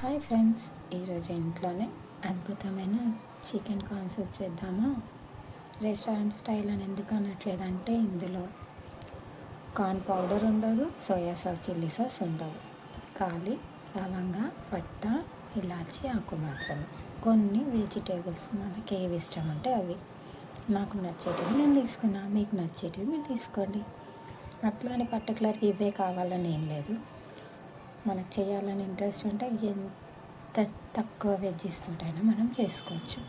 Hi friends, ఈరోజు ఇంట్లోనే అద్భుతమైన చికెన్ కాన్సెప్ట్ చేద్దామా. రెస్టారెంట్ స్టైల్ అని ఎందుకు అనట్లేదంటే ఇందులో కార్న్ పౌడర్ ఉండదు, సోయా సాస్, చిల్లీ సాస్ ఉండవు. ఖాళీ లవంగ, పట్ట, ఇలాచి ఆకు మాత్రమే. కొన్ని వెజిటేబుల్స్ మనకి ఏవి ఇష్టం అంటే అవి. నాకు నచ్చేటివి నేను తీసుకున్నా, మీకు నచ్చేటివి మీరు తీసుకోండి. అట్లా అని పర్టికులర్గా ఇవే కావాలని ఏం లేదు. మనకు చేయాలని ఇంట్రెస్ట్ ఉంటే ఎంత తక్కువ వెజ్జెస్ తోటైనా మనం చేసుకోవచ్చు.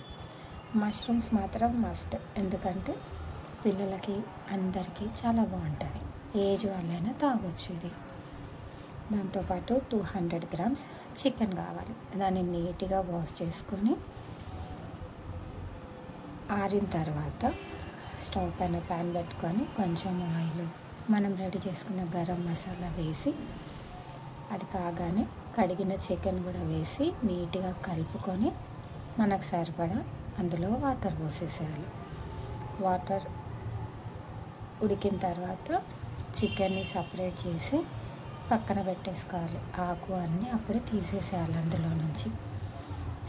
మష్రూమ్స్ మాత్రం మస్ట్, ఎందుకంటే పిల్లలకి అందరికీ చాలా బాగుంటుంది. ఏజ్ వాళ్ళైనా తాగొచ్చు ఇది. దాంతోపాటు 200 గ్రామ్స్ చికెన్ కావాలి. దాన్ని నీట్గా వాష్ చేసుకొని ఆరిన తర్వాత స్టవ్ పైన ప్యాన్ పెట్టుకొని కొంచెం ఆయిల్, మనం రెడీ చేసుకున్న గరం మసాలా వేసి అది కాగానే కడిగిన చికెన్ కూడా వేసి నీట్గా కలుపుకొని మనకు సరిపడా అందులో వాటర్ పోసేసేయాలి. వాటర్ ఉడికిన తర్వాత చికెన్ని సపరేట్ చేసి పక్కన పెట్టేసుకోవాలి. ఆకు అన్నీ అప్పుడే తీసేసేయాలి అందులో నుంచి.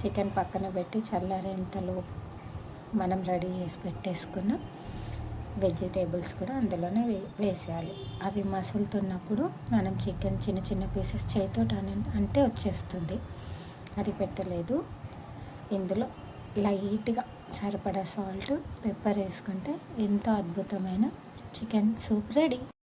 చికెన్ పక్కన పెట్టి చల్లారేంతలోపు మనం రెడీ చేసి పెట్టేసుకున్న వెజిటేబుల్స్ కూడా అందులోనే వేసేయాలి. అవి మసులుతున్నప్పుడు మనం చికెన్ చిన్న చిన్న పీసెస్ చేతితో అంటే వచ్చేస్తుంది. అది పెట్టలేదు. ఇందులో లైట్గా సరిపడా సాల్ట్, పెప్పర్ వేసుకుంటే ఎంతో అద్భుతమైన చికెన్ సూప్ రెడీ.